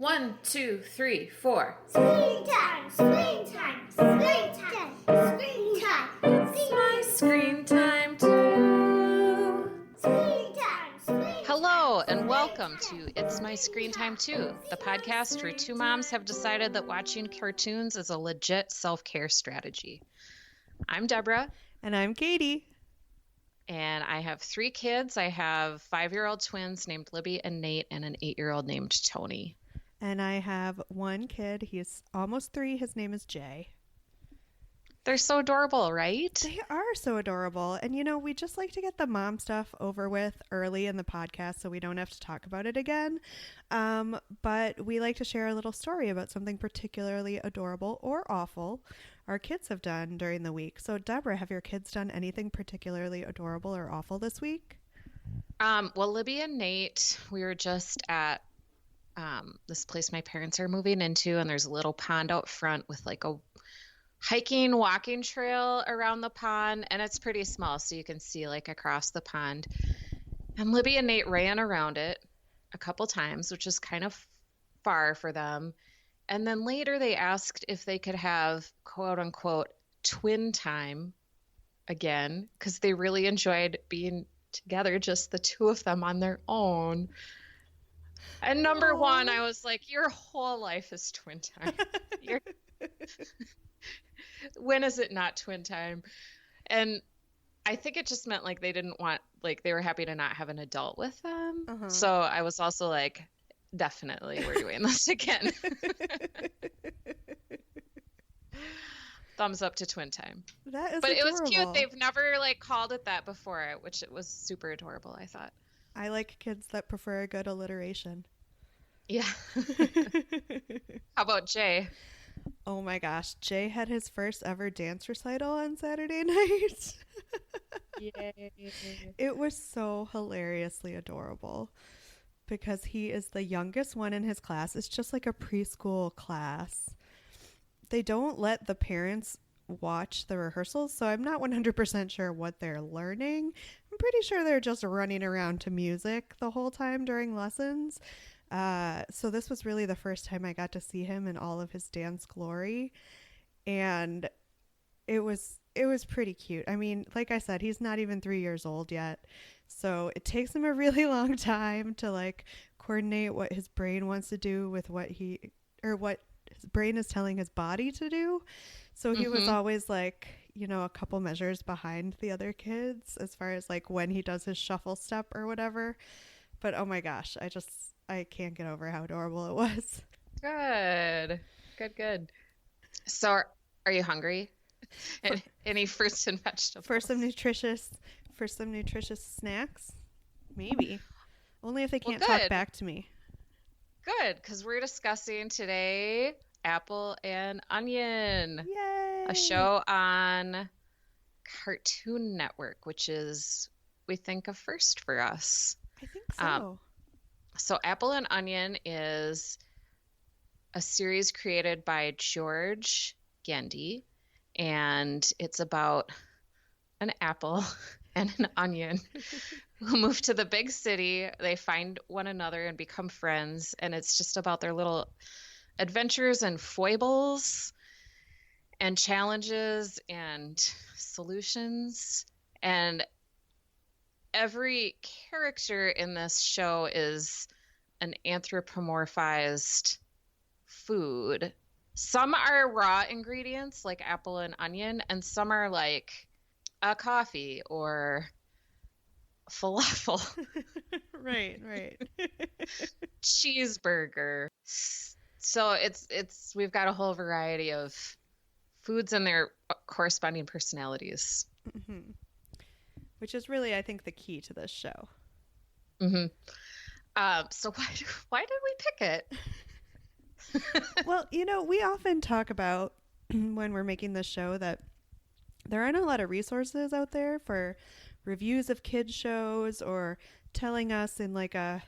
1, 2, 3, 4. Screen time, screen time, screen time, screen time. It's my screen time too. Screen time, screen time. Hello and welcome to It's My Screen Time Too, the podcast where two moms have decided that watching cartoons is a legit self-care strategy. I'm Deborah. And I'm Katie. And I have three kids. I have 5-year-old twins named Libby and Nate and an 8-year-old named Tony. And I have one kid. He's almost 3. His name is Jay. They're so adorable, right? They are so adorable. And, you know, we just like to get the mom stuff over with early in the podcast so we don't have to talk about it again. But we like to share a little story about something particularly adorable or awful our kids have done during the week. So, Deborah, have your kids done anything particularly adorable or awful this week? Well, Libby and Nate, we were just at this place my parents are moving into, and there's a little pond out front with like a hiking walking trail around the pond, and it's pretty small so you can see like across the pond. And Libby and Nate ran around it a couple times, which is kind of far for them. And then later they asked if they could have quote unquote twin time again because they really enjoyed being together, just the two of them on their own. And number one, I was like, your whole life is twin time. When is it not twin time? And I think it just meant like they didn't want, like they were happy to not have an adult with them. Uh-huh. So I was also like, definitely we're doing this again. Thumbs up to twin time. That is But adorable. It was cute. They've never like called it that before, which it was super adorable, I thought. I like kids that prefer a good alliteration. Yeah. How about Jay? Oh my gosh. Jay had his first ever dance recital on Saturday night. Yay. It was so hilariously adorable because he is the youngest one in his class. It's just like a preschool class. They don't let the parents watch the rehearsals, so I'm not 100% sure what they're learning. I'm pretty sure they're just running around to music the whole time during lessons. So this was really the first time I got to see him in all of his dance glory, and it was pretty cute. I mean, like I said, he's not even 3 years old yet, so it takes him a really long time to like coordinate what his brain wants to do with what his brain is telling his body to do. So he was always like, you know, a couple measures behind the other kids as far as like when he does his shuffle step or whatever. But oh my gosh, I can't get over how adorable it was. Good. So are you hungry? Any fruits and vegetables? For some nutritious snacks? Maybe. Only if they can't talk back to me. Good, because we're discussing today Apple and Onion. Yay! A show on Cartoon Network, which is, we think, a first for us. I think so. So Apple and Onion is a series created by George Gandy, and it's about an apple and an onion who move to the big city. They find one another and become friends, and it's just about their little adventures and foibles and challenges and solutions. And every character in this show is an anthropomorphized food. Some are raw ingredients like apple and onion, and some are like a coffee or falafel. Right. Cheeseburger. So it's we've got a whole variety of foods and their corresponding personalities. Mm-hmm. Which is really, I think, the key to this show. Mm-hmm. So why did we pick it? Well, you know, we often talk about when we're making this show that there aren't a lot of resources out there for reviews of kids shows or telling us in like a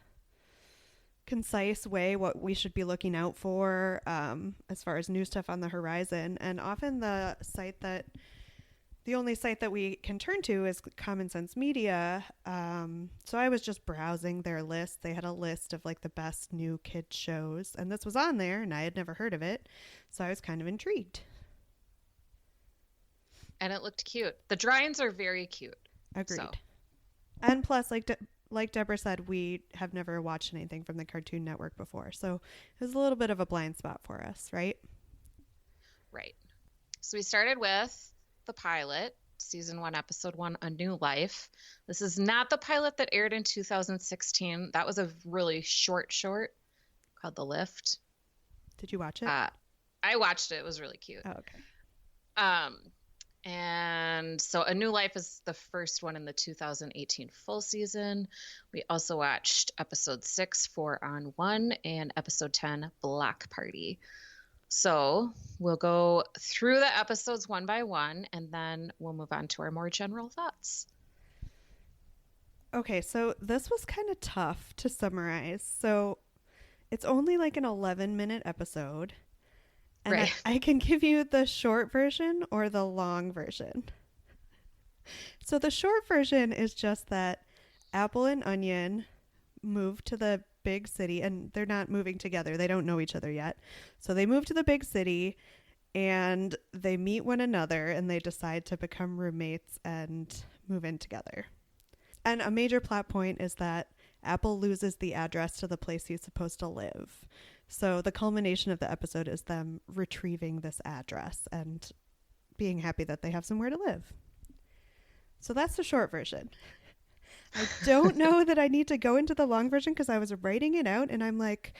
concise way what we should be looking out for as far as new stuff on the horizon. And often the site that the only site that we can turn to is Common Sense Media. So I was just browsing their list. They had a list of like the best new kids shows, and this was on there, and I had never heard of it. So I was kind of intrigued. And it looked cute. The drawings are very cute. Agreed. So. And plus, like Deborah said, we have never watched anything from the Cartoon Network before. So it was a little bit of a blind spot for us, right? Right. So we started with the pilot, season 1, episode 1, A New Life. This is not the pilot that aired in 2016. That was a really short called The Lift. Did you watch it? I watched it. It was really cute. Oh, okay. And so A New Life is the first one in the 2018 full season. We also watched episode 6, 4 on 1, and episode 10, Block Party. So we'll go through the episodes one by one, and then we'll move on to our more general thoughts. Okay, so this was kind of tough to summarize. So it's only like an 11-minute episode. And Right. I can give you the short version or the long version. So the short version is just that Apple and Onion move to the big city, and they're not moving together. They don't know each other yet. So they move to the big city and they meet one another and they decide to become roommates and move in together. And a major plot point is that Apple loses the address to the place he's supposed to live. So the culmination of the episode is them retrieving this address and being happy that they have somewhere to live. So that's the short version. I don't know that I need to go into the long version because I was writing it out and I'm like,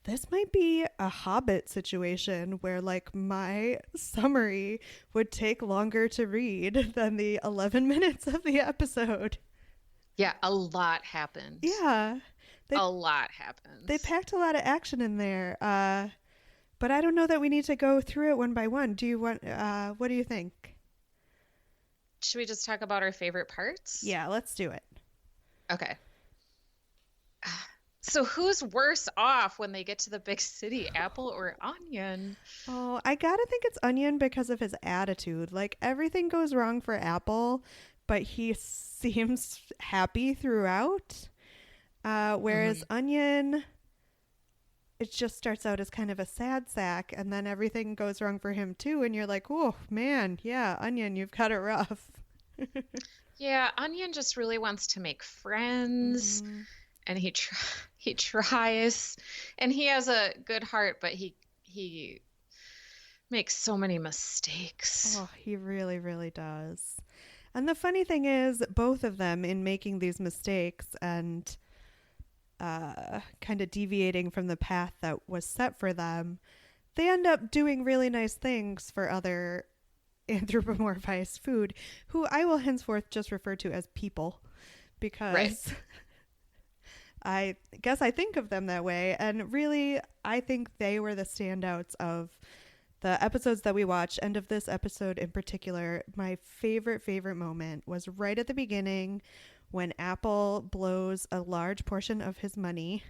this might be a Hobbit situation where like my summary would take longer to read than the 11 minutes of the episode. Yeah, a lot happened. Yeah. A lot happened. They packed a lot of action in there. But I don't know that we need to go through it one by one. Do you want, what do you think? Should we just talk about our favorite parts? Yeah, let's do it. Okay. So who's worse off when they get to the big city, Apple or Onion? Oh, I gotta think it's Onion because of his attitude. Like, everything goes wrong for Apple, but he seems happy throughout. Whereas Onion, it just starts out as kind of a sad sack, and then everything goes wrong for him too, and you're like, oh, man, yeah, Onion, you've got it rough. Yeah, Onion just really wants to make friends, and he tries, and he has a good heart, but he makes so many mistakes. Oh, he really, really does. And the funny thing is, both of them, in making these mistakes and kind of deviating from the path that was set for them, they end up doing really nice things for other anthropomorphized food, who I will henceforth just refer to as people, because Right. I guess I think of them that way. And really, I think they were the standouts of the episodes that we watched, and of this episode in particular. My favorite moment was right at the beginning when Apple blows a large portion of his money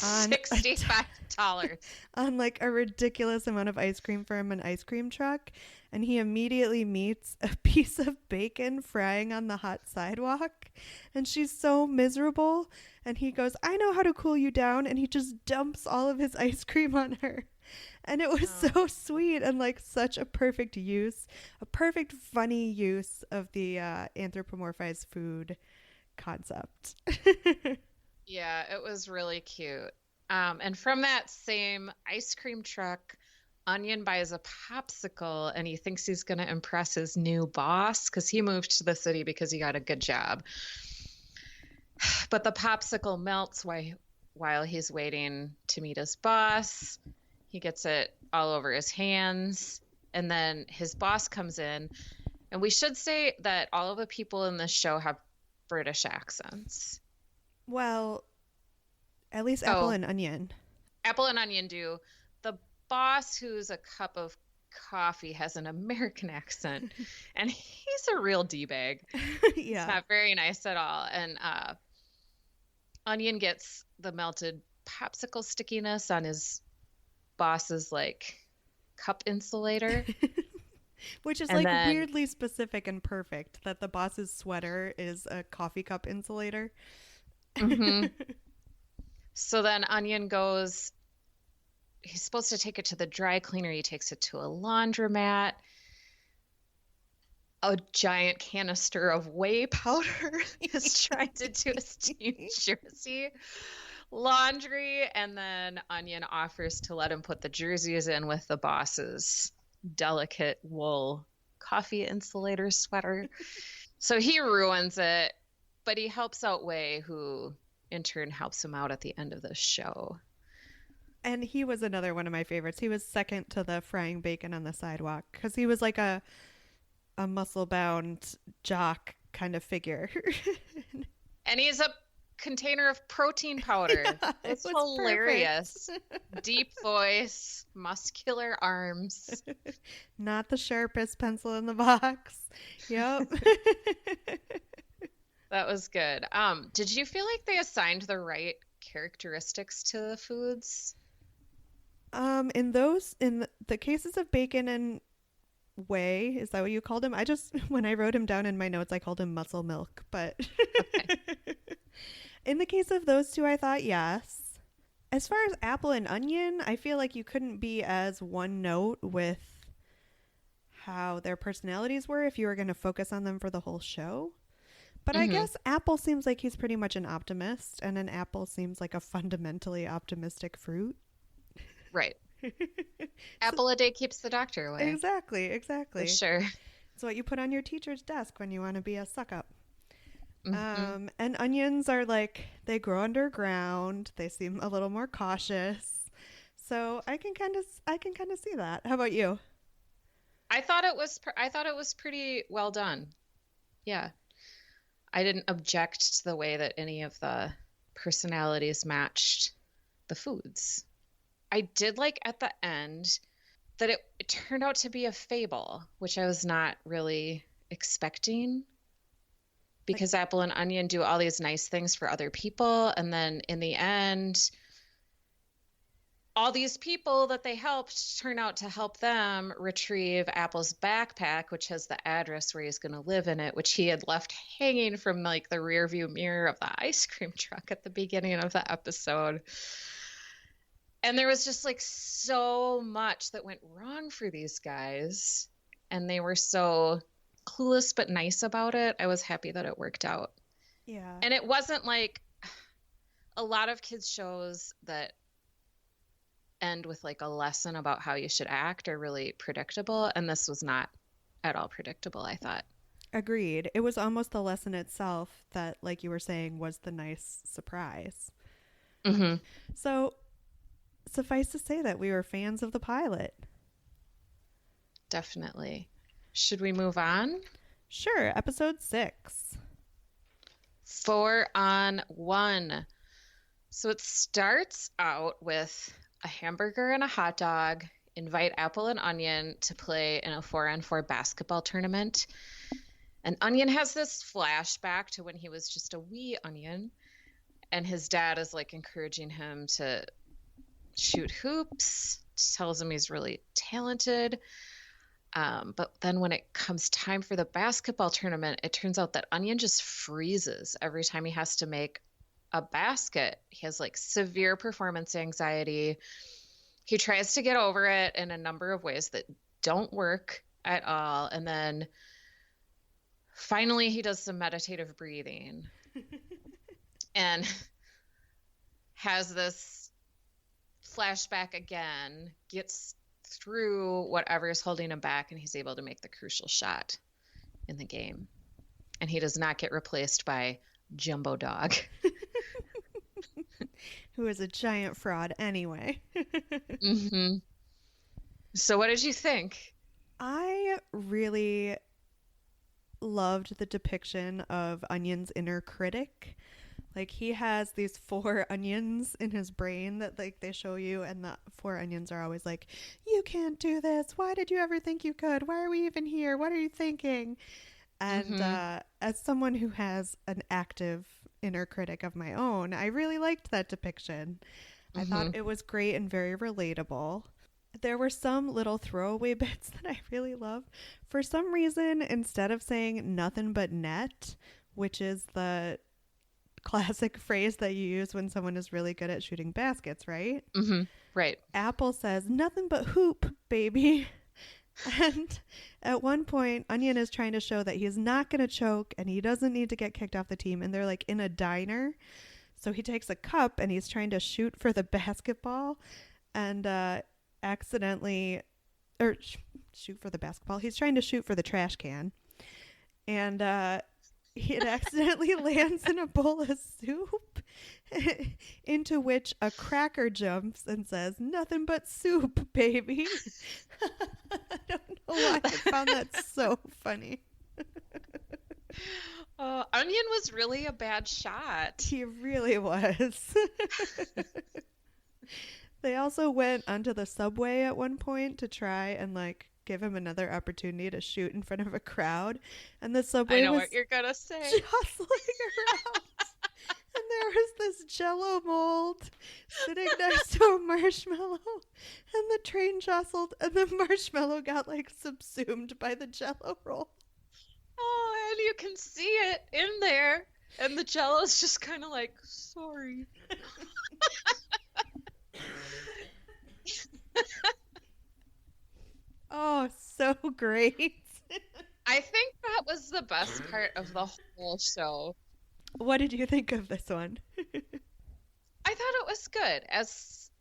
on $65 on like a ridiculous amount of ice cream from an ice cream truck, and he immediately meets a piece of bacon frying on the hot sidewalk, and she's so miserable, and he goes, I know how to cool you down, and he just dumps all of his ice cream on her. And it was so sweet and like such a perfect funny use of the anthropomorphized food concept. Yeah, it was really cute. And from that same ice cream truck, Onion buys a popsicle, and he thinks he's going to impress his new boss because he moved to the city because he got a good job. But the popsicle melts while he's waiting to meet his boss. He gets it all over his hands, and then his boss comes in. And we should say that all of the people in this show have British accents. Well, at least Apple and Onion. Apple and Onion do. The boss, who's a cup of coffee, has an American accent, and he's a real D-bag. Yeah. It's not very nice at all. And Onion gets the melted popsicle stickiness on his boss's like cup insulator. Which is And like then- weirdly specific and perfect that the boss's sweater is a coffee cup insulator. Mhm. So then Onion goes, he's supposed to take it to the dry cleaner. He takes it to a laundromat. A giant canister of whey powder is trying to do a steamed jersey laundry. And then Onion offers to let him put the jerseys in with the boss's delicate wool coffee insulator sweater. So he ruins it, but he helps out Whey, who in turn helps him out at the end of the show. And he was another one of my favorites. He was second to the frying bacon on the sidewalk because he was like a muscle-bound jock kind of figure. And he's a container of protein powder. Yeah, It's it was hilarious. Deep voice, muscular arms. Not the sharpest pencil in the box. Yep. That was good. Did you feel like they assigned the right characteristics to the foods? In the cases of bacon and whey, is that what you called him? I just, when I wrote him down in my notes, I called him muscle milk, but in the case of those two, I thought yes. As far as apple and onion, I feel like you couldn't be as one note with how their personalities were if you were going to focus on them for the whole show. But I guess apple seems like he's pretty much an optimist, and an apple seems like a fundamentally optimistic fruit. Right. Apple a day keeps the doctor away. Exactly. For sure. It's what you put on your teacher's desk when you want to be a suck up. Mhm. And onions are like, they grow underground. They seem a little more cautious. So I can kind of see that. How about you? I thought it was pretty well done. Yeah. I didn't object to the way that any of the personalities matched the foods. I did like at the end that it turned out to be a fable, which I was not really expecting, because Apple and Onion do all these nice things for other people, and then in the end, all these people that they helped turn out to help them retrieve Apple's backpack, which has the address where he's going to live in it, which he had left hanging from like the rear view mirror of the ice cream truck at the beginning of the episode. And there was just like so much that went wrong for these guys, and they were so clueless but nice about it. I was happy that it worked out. Yeah. And it wasn't like a lot of kids shows that end with like a lesson about how you should act are really predictable, and this was not at all predictable, I thought. Agreed. It was almost the lesson itself that, like you were saying, was the nice surprise. Mm-hmm. So suffice to say that we were fans of the pilot. Definitely. Should we move on? Sure. Episode 6. 4 on 1. So it starts out with a hamburger and a hot dog, invite Apple and Onion to play in a 4-on-4 basketball tournament. And Onion has this flashback to when he was just a wee onion, and his dad is like encouraging him to shoot hoops, tells him he's really talented. But then when it comes time for the basketball tournament, it turns out that Onion just freezes every time he has to make a basket. He has like severe performance anxiety. He tries to get over it in a number of ways that don't work at all. And then finally he does some meditative breathing and has this flashback again, gets through whatever's holding him back, and he's able to make the crucial shot in the game. And he does not get replaced by Jumbo Dog. Who is a giant fraud anyway. Mm-hmm. So what did you think? I really loved the depiction of Onion's inner critic. Like, he has these 4 onions in his brain that like they show you, and the 4 onions are always like, you can't do this, why did you ever think you could, why are we even here, what are you thinking? And as someone who has an active inner critic of my own, I really liked that depiction. I thought it was great and very relatable. There were some little throwaway bits that I really loved. For some reason, instead of saying nothing but net, which is the classic phrase that you use when someone is really good at shooting baskets, right? Mm-hmm. Right. Apple says nothing but hoop, baby. And at one point, Onion is trying to show that he's not going to choke and he doesn't need to get kicked off the team. And they're like in a diner. So he takes a cup and he's trying to shoot for the basketball and accidentally, shoot for the basketball. He's trying to shoot for the trash can. And it accidentally lands in a bowl of soup into which a cracker jumps and says, nothing but soup, baby. I don't know why I found that so funny. Onion was really a bad shot. He really was. They also went onto the subway at one point to try and like give him another opportunity to shoot in front of a crowd. And the subway I know was what you're gonna say. jostling around. And there was this jello mold sitting next to a marshmallow. And the train jostled and the marshmallow got like subsumed by the jello roll. Oh, and you can see it in there. And the jello's just kind of like, sorry. Oh, so great. I think that was the best part of the whole show. What did you think of this one? I thought it was good. As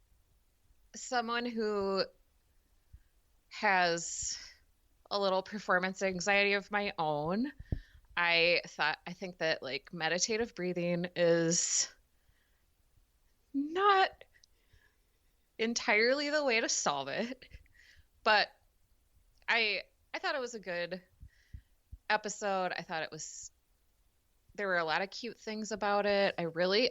someone who has a little performance anxiety of my own, I think that like meditative breathing is not entirely the way to solve it, but I thought it was a good episode. I thought there were a lot of cute things about it. I really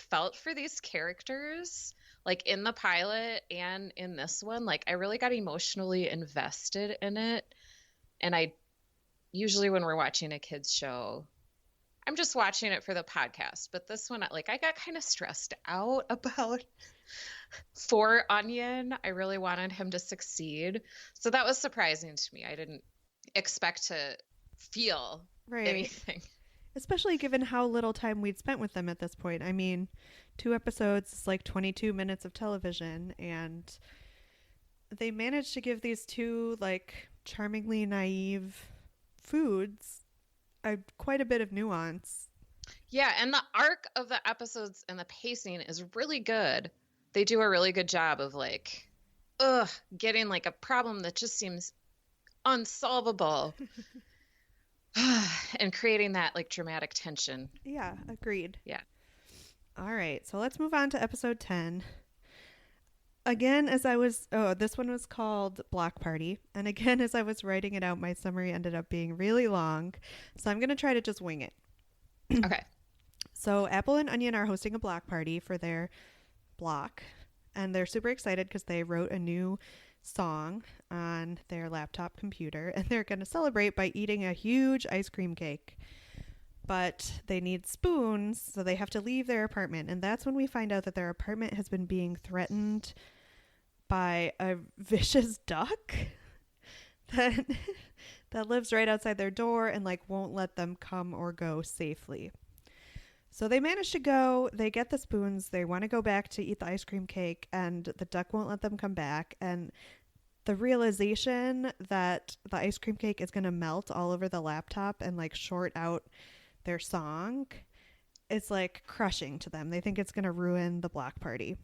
felt for these characters, like in the pilot and in this one. Like I really got emotionally invested in it. And I usually when we're watching a kids show, I'm just watching it for the podcast. But this one, like I got kind of stressed out about for Onion. I really wanted him to succeed. So that was surprising to me. I didn't expect to feel anything. Especially given how little time we'd spent with them at this point. I mean, 2 episodes is like 22 minutes of television, and they managed to give these two like charmingly naive foods quite a bit of nuance. Yeah, and the arc of the episodes and the pacing is really good. They do a really good job of like, getting like a problem that just seems unsolvable. And creating that like dramatic tension. Yeah, agreed. Yeah. All right, so let's move on to episode 10. Again, this one was called Block Party. And again, as I was writing it out, my summary ended up being really long. So I'm going to try to just wing it. Okay. So Apple and Onion are hosting a block party for their block. And they're super excited because they wrote a new song on their laptop computer. And they're going to celebrate by eating a huge ice cream cake. But they need spoons, so they have to leave their apartment. And that's when we find out that their apartment has been being threatened by a vicious duck that lives right outside their door and like won't let them come or go safely. So they manage to go, they get the spoons, they want to go back to eat the ice cream cake, and the duck won't let them come back. And the realization that the ice cream cake is going to melt all over the laptop and like short out their song is like crushing to them. They think it's going to ruin the block party.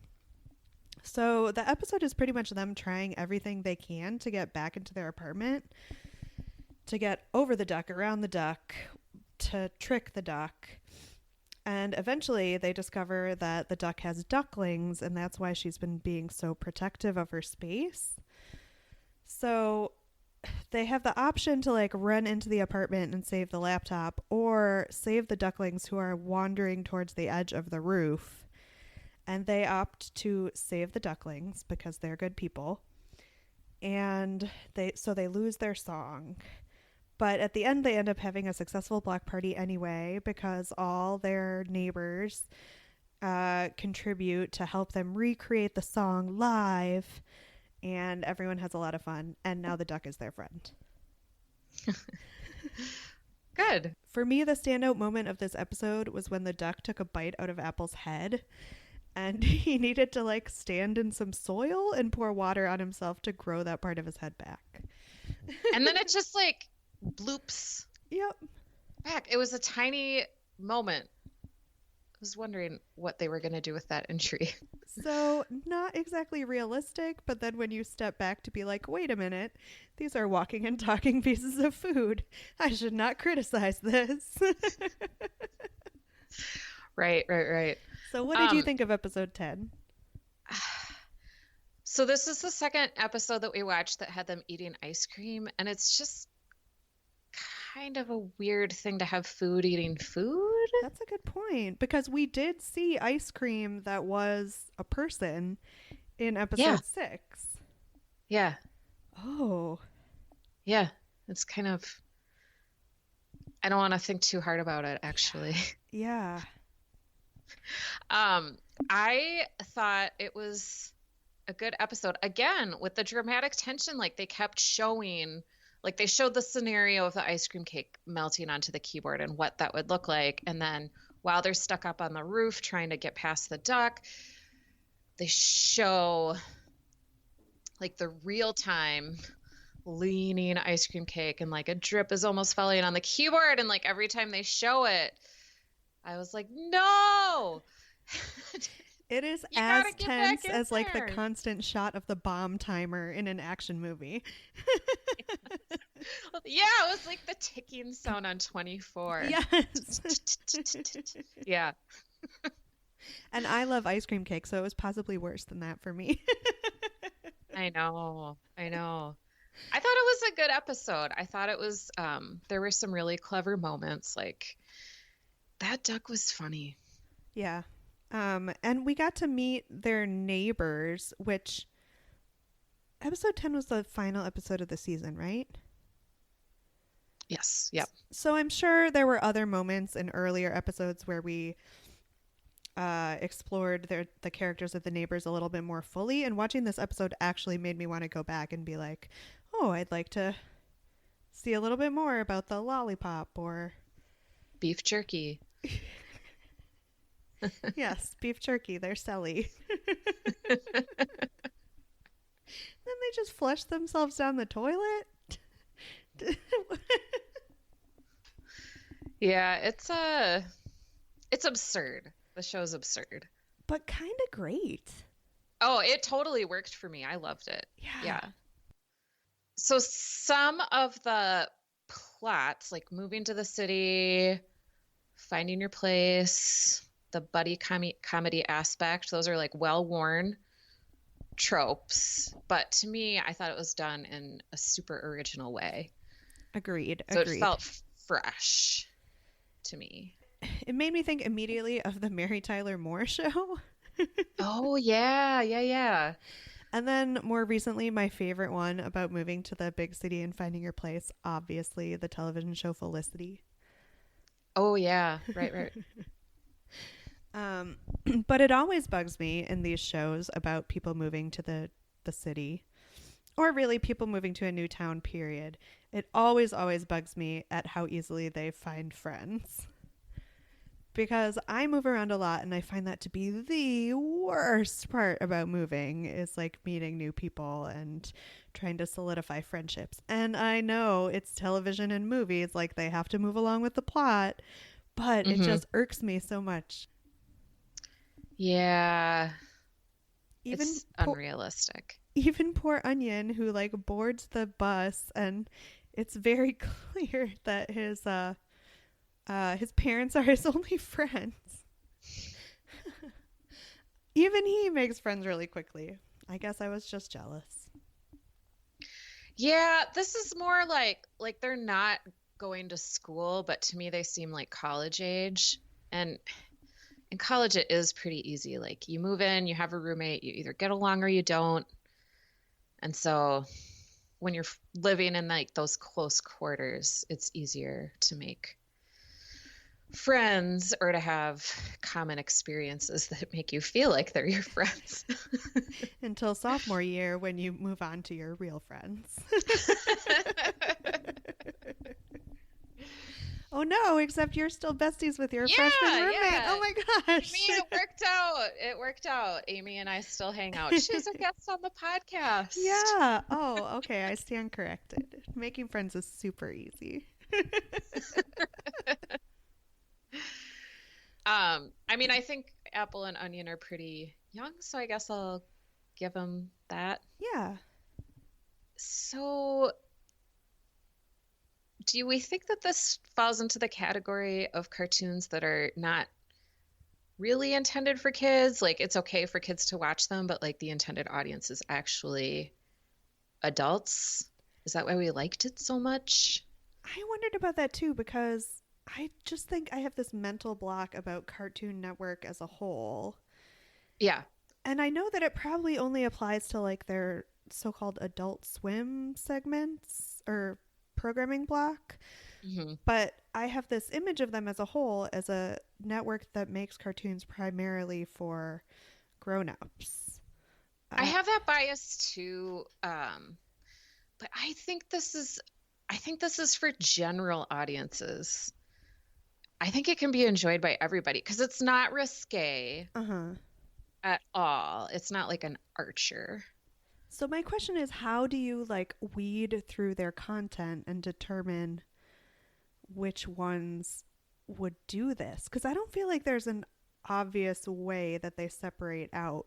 So the episode is pretty much them trying everything they can to get back into their apartment, to get over the duck, around the duck, to trick the duck. And eventually they discover that the duck has ducklings, and that's why she's been being so protective of her space. So they have the option to like run into the apartment and save the laptop, or save the ducklings who are wandering towards the edge of the roof. And they opt to save the ducklings because they're good people. And they lose their song. But at the end, they end up having a successful block party anyway, because all their neighbors contribute to help them recreate the song live. and everyone has a lot of fun. And now the duck is their friend. Good. For me, the standout moment of this episode was when the duck took a bite out of Apple's head and he needed to like stand in some soil and pour water on himself to grow that part of his head back. And then it just like bloops Yep. back. It was a tiny moment. I was wondering what they were going to do with that entry. So, not exactly realistic, but then when you step back to be like, wait a minute, these are walking and talking pieces of food. I should not criticize this. Right. So, what did you think of episode 10? So this is the second episode that we watched that had them eating ice cream, and it's just kind of a weird thing to have food eating food. That's a good point, because we did see ice cream that was a person in episode 6. Yeah. Oh. Yeah. It's kind of, I don't want to think too hard about it, actually. Yeah. I thought it was a good episode. Again, with the dramatic tension, like they kept showing, like they showed the scenario of the ice cream cake melting onto the keyboard and what that would look like. And then while they're stuck up on the roof trying to get past the duck, they show like the real time leaning ice cream cake, and like a drip is almost falling on the keyboard. And like every time they show it, I was like, no. It is You as gotta get tense back in as like the there. constant shot of the bomb timer in an action movie. Yeah, it was like the ticking sound on 24. Yes. Yeah. And I love ice cream cake, so it was possibly worse than that for me. I know. I thought it was a good episode. I thought it was, there were some really clever moments. Like, that duck was funny. Yeah. And we got to meet their neighbors, which episode 10 was the final episode of the season, right? Yes. Yep. So I'm sure there were other moments in earlier episodes where we explored the characters of the neighbors a little bit more fully. And watching this episode actually made me want to go back and be like, oh, I'd like to see a little bit more about the lollipop or... Beef jerky. Yes, beef jerky. They're Selly. Then they just flush themselves down the toilet. Yeah, it's absurd. The show's absurd. But kind of great. Oh, it totally worked for me. I loved it. Yeah. Yeah. So some of the plots, like moving to the city, finding your place, the buddy comedy aspect, those are like well-worn tropes. But to me, I thought it was done in a super original way. Agreed. So it felt fresh to me. It made me think immediately of the Mary Tyler Moore Show. Oh, yeah. And then more recently, my favorite one about moving to the big city and finding your place, obviously, the television show Felicity. Oh, yeah. Right. But it always bugs me in these shows about people moving to the city, or really people moving to a new town, period. It always bugs me at how easily they find friends. Because I move around a lot and I find that to be the worst part about moving is like meeting new people and trying to solidify friendships. And I know it's television and movies, like they have to move along with the plot, but it just irks me so much. Yeah. Even it's unrealistic. Even poor Onion, who like boards the bus, and it's very clear that his parents are his only friends. Even he makes friends really quickly. I guess I was just jealous. Yeah, this is more like they're not going to school, but to me they seem like college age. And in college it is pretty easy. Like you move in, you have a roommate, you either get along or you don't. And so when you're living in like those close quarters, it's easier to make friends or to have common experiences that make you feel like they're your friends. Until sophomore year when you move on to your real friends. Oh no, except you're still besties with your freshman roommate. Yeah. Oh my gosh. I mean, it worked out. It worked out. Amy and I still hang out. She's a guest on the podcast. Yeah. Oh, okay. I stand corrected. Making friends is super easy. I mean, I think Apple and Onion are pretty young, so I guess I'll give them that. Yeah. So, do we think that this falls into the category of cartoons that are not really intended for kids? Like, it's okay for kids to watch them, but like the intended audience is actually adults? Is that why we liked it so much? I wondered about that too because I just think I have this mental block about Cartoon Network as a whole. Yeah. And I know that it probably only applies to like their so-called Adult Swim segments or programming block. Mm-hmm. But I have this image of them as a whole as a network that makes cartoons primarily for grown-ups. I have that bias too, but I think this is for general audiences. I think it can be enjoyed by everybody because it's not risque at all. It's not like an Archer. So my question is, how do you like weed through their content and determine which ones would do this? Because I don't feel like there's an obvious way that they separate out.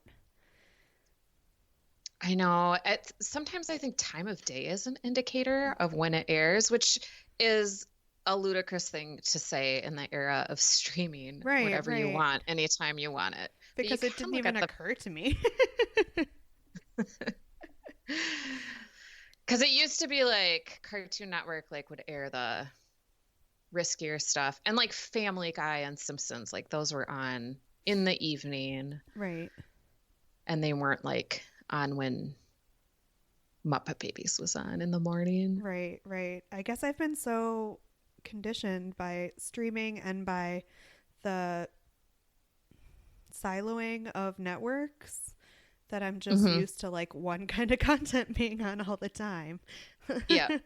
I know. Sometimes I think time of day is an indicator of when it airs, which is a ludicrous thing to say in the era of streaming. Right, whatever you right. want, anytime you want it. Because it didn't even occur to me. Because it used to be like Cartoon Network like would air the riskier stuff, and like Family Guy and Simpsons, like those were on in the evening, Right. and they weren't like on when Muppet Babies was on in the morning. Right, right. I guess I've been so conditioned by streaming and by the siloing of networks that I'm just used to like one kind of content being on all the time. Yeah.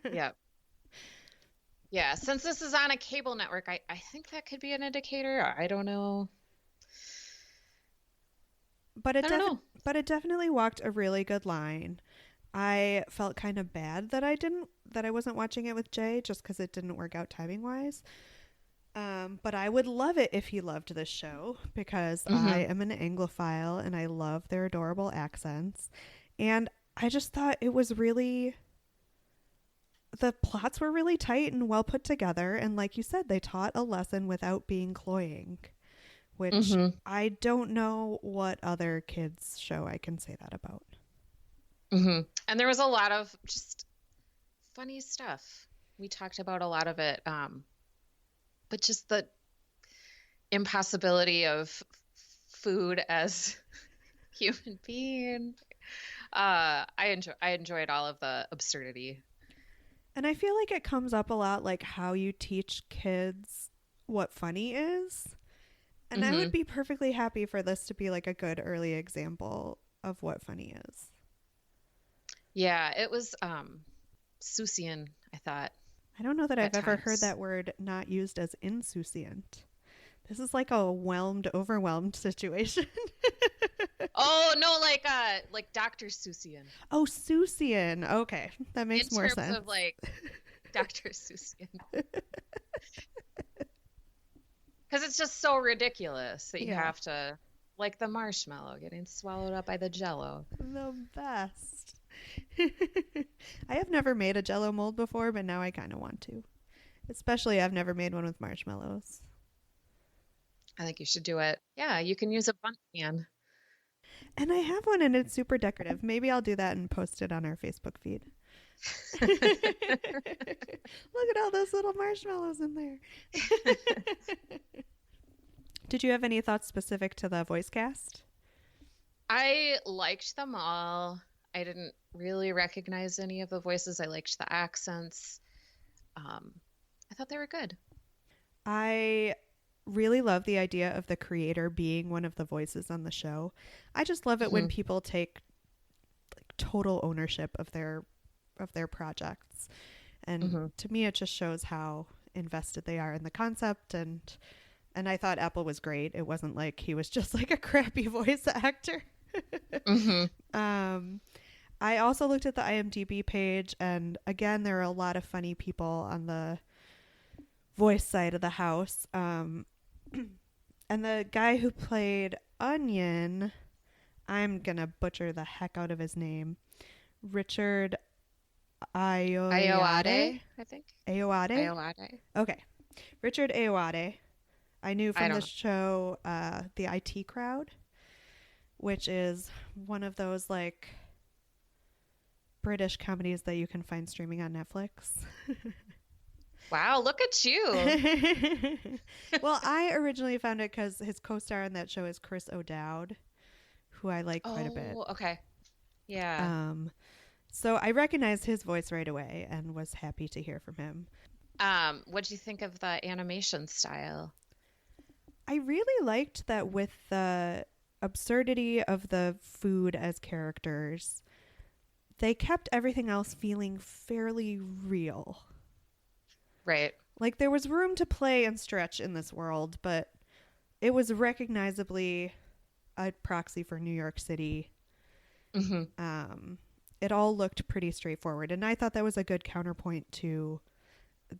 Yeah, since this is on a cable network, I think that could be an indicator. I don't know. But I don't know. But it definitely walked a really good line. I felt kind of bad that I wasn't watching it with Jay just because it didn't work out timing wise. But I would love it if he loved this show because I am an Anglophile and I love their adorable accents. And I just thought it was really, the plots were really tight and well put together. And like you said, they taught a lesson without being cloying, which I don't know what other kids show I can say that about. And there was a lot of just funny stuff. We talked about a lot of it. But just the impossibility of food as human being. I enjoyed all of the absurdity. And I feel like it comes up a lot, like how you teach kids what funny is. And I would be perfectly happy for this to be like a good early example of what funny is. Yeah, it was Susian, I thought. I don't know that I've ever times. heard that word not used as insouciant. This is like a overwhelmed situation. Oh no, like Dr. Susian. Oh, Susian. Okay, that makes more sense. In terms of like Dr. Susian. Because it's just so ridiculous that you have to, like the marshmallow getting swallowed up by the jello. The best. I have never made a jello mold before, but now I kind of want to. Especially I've never made one with marshmallows. I think you should do it. Yeah, you can use a bundt can. And I have one and it's super decorative. Maybe I'll do that and post it on our Facebook feed. Look at all those little marshmallows in there. Did you have any thoughts specific to the voice cast? I liked them all. I didn't really recognize any of the voices. I liked the accents. I thought they were good. I really love the idea of the creator being one of the voices on the show. I just love it when people take like total ownership of their projects. And to me, it just shows how invested they are in the concept. And I thought Apple was great. It wasn't like he was just like a crappy voice actor. I also looked at the IMDb page, and again, there are a lot of funny people on the voice side of the house. And the guy who played Onion, I'm going to butcher the heck out of his name. Richard Ayoade, I think. Ayoade? Okay. Richard Ayoade. I knew from the show The IT Crowd, which is one of those like British comedies that you can find streaming on Netflix. Wow, look at you. Well, I originally found it because his co-star on that show is Chris O'Dowd, who I like quite a bit. Oh, okay. Yeah. So I recognized his voice right away and was happy to hear from him. What'd you think of the animation style? I really liked that with the absurdity of the food as characters, they kept everything else feeling fairly real. Right. Like there was room to play and stretch in this world, but it was recognizably a proxy for New York City. It all looked pretty straightforward, and I thought that was a good counterpoint to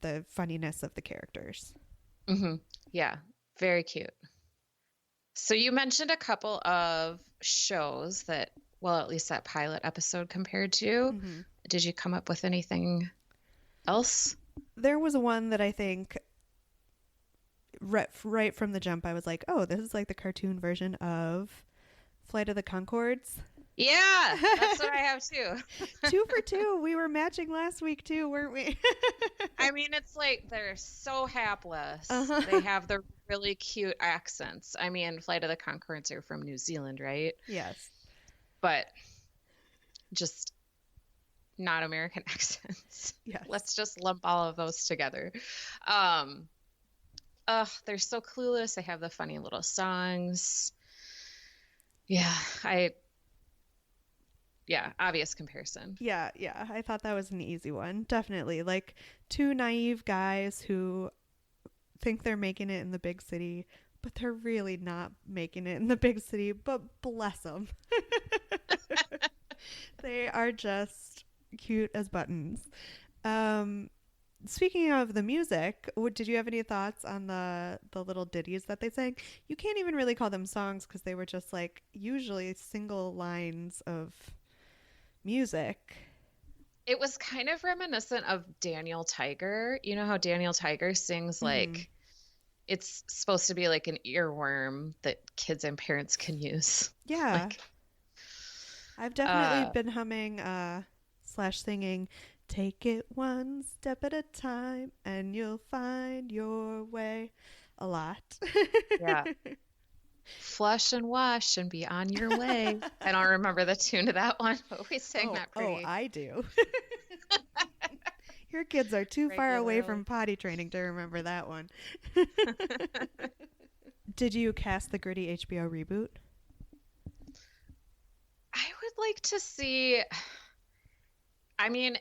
the funniness of the characters. Yeah, very cute. So you mentioned a couple of shows that, well, at least that pilot episode compared to. Did you come up with anything else? There was one that I think right from the jump, I was like, oh, this is like the cartoon version of Flight of the Conchords. Yeah, that's what I have too. 2 for 2. We were matching last week too, weren't we? I mean, it's like they're so hapless. They have the really cute accents. I mean, Flight of the Conchords are from New Zealand, right? Yes. But just not American accents. Yes. Let's just lump all of those together. They're so clueless. They have the funny little songs. Yeah, obvious comparison. Yeah. I thought that was an easy one. Definitely. Like 2 naive guys who think they're making it in the big city, but they're really not making it in the big city, but bless them. They are just cute as buttons. Speaking of the music, did you have any thoughts on the little ditties that they sang? You can't even really call them songs because they were just like usually single lines of music. It was kind of reminiscent of Daniel Tiger. You know how Daniel Tiger sings like it's supposed to be like an earworm that kids and parents can use. Yeah. I've definitely been humming / singing "Take It One Step at a Time and You'll Find Your Way" a lot. Yeah. Flush and wash and be on your way. I don't remember the tune to that one, but we sang that pretty. Oh, I do. Your kids are too far away from potty training to remember that one. Did you cast the gritty HBO reboot? I would like to see. I mean,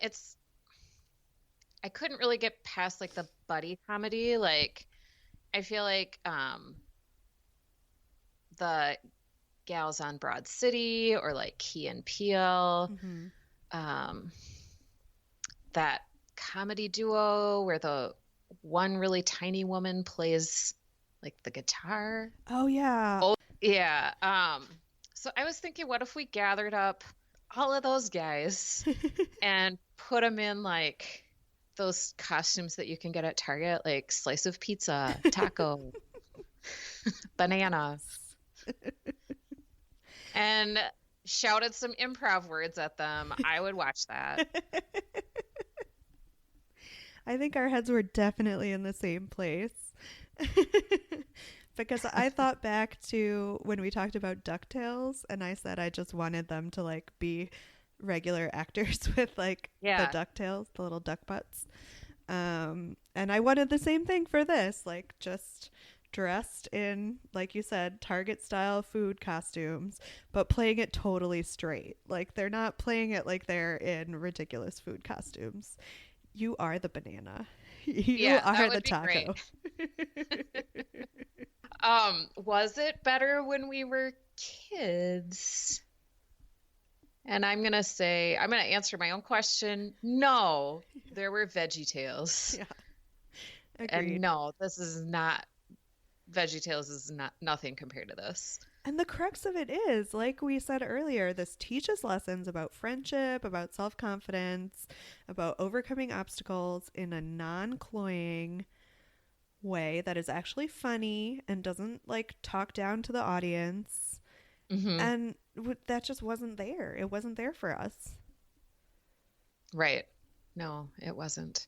I couldn't really get past like the buddy comedy. Like, I feel like the gals on Broad City or like Key and Peele, that comedy duo where the one really tiny woman plays like the guitar. Oh yeah. Oh yeah. So I was thinking, what if we gathered up all of those guys and put them in like those costumes that you can get at Target, like slice of pizza, taco, banana, and shouted some improv words at them. I would watch that. I think our heads were definitely in the same place. Because I thought back to when we talked about DuckTales and I said I just wanted them to like be regular actors with like the DuckTales, the little duck butts. And I wanted the same thing for this, like just dressed in, like you said, Target style food costumes, but playing it totally straight. Like they're not playing it like they're in ridiculous food costumes. You are the banana. You Yeah, that are would the be taco. Was it better when we were kids? And I'm gonna answer my own question. No, there were Veggie Tales. Yeah, And agreed. no, this is not Veggie Tales is not nothing compared to this. And the crux of it is, like we said earlier, this teaches lessons about friendship, about self confidence, about overcoming obstacles in a non cloying way that is actually funny and doesn't like talk down to the audience. Hmm. And that just wasn't there. It wasn't there for us. Right. No, it wasn't.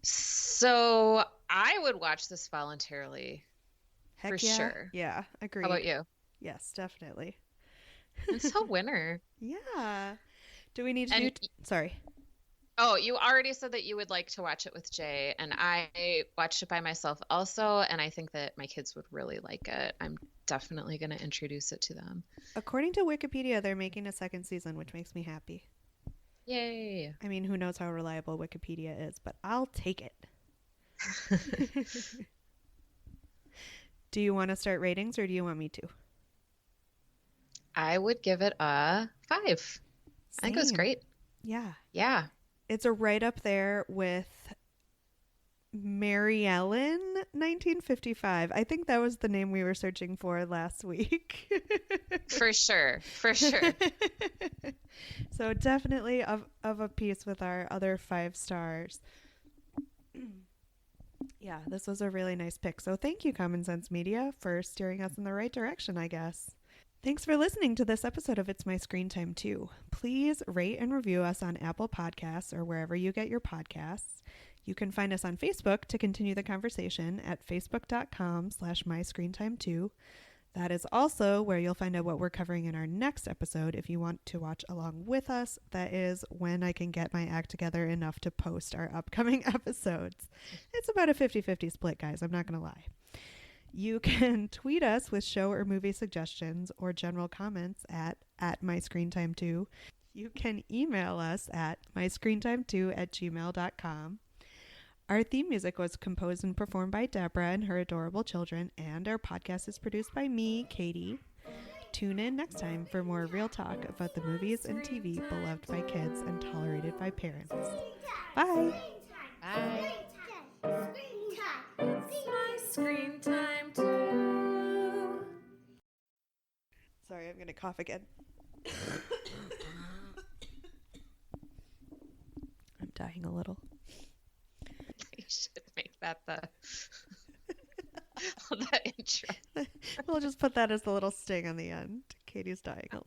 So I would watch this voluntarily Heck for yeah. sure. Yeah, agreed. How about you? Yes, definitely. It's so winner. Yeah. Do we need to And Sorry. oh, you already said that you would like to watch it with Jay, and I watched it by myself also, and I think that my kids would really like it. I'm definitely going to introduce it to them. According to Wikipedia, they're making a second season, which makes me happy. Yay. I mean, who knows how reliable Wikipedia is, but I'll take it. Do you want to start ratings or do you want me to? I would give it a 5. I think it was Same. great. Yeah. Yeah. It's a right up there with Mary Ellen 1955. I think that was the name we were searching for last week. For sure. For sure. So definitely of a piece with our other 5 stars. Yeah, this was a really nice pick. So thank you, Common Sense Media, for steering us in the right direction, I guess. Thanks for listening to this episode of It's My Screen Time Too. Please rate and review us on Apple Podcasts or wherever you get your podcasts. You can find us on Facebook to continue the conversation at facebook.com/myscreentime2. That is also where you'll find out what we're covering in our next episode if you want to watch along with us. That is when I can get my act together enough to post our upcoming episodes. It's about a 50-50 split, guys. I'm not going to lie. You can tweet us with show or movie suggestions or general comments at myscreentime2. You can email us at myscreentime2@gmail.com. Our theme music was composed and performed by Deborah and her adorable children, and our podcast is produced by me, Katie. Tune in next time for more real talk about the movies and TV beloved by kids and tolerated by parents. Bye! Bye. Screen time. My screen time too. Sorry, I'm going to cough again. I'm dying a little. You should make that the intro. We'll just put that as the little sting on the end. Katie's dying a little.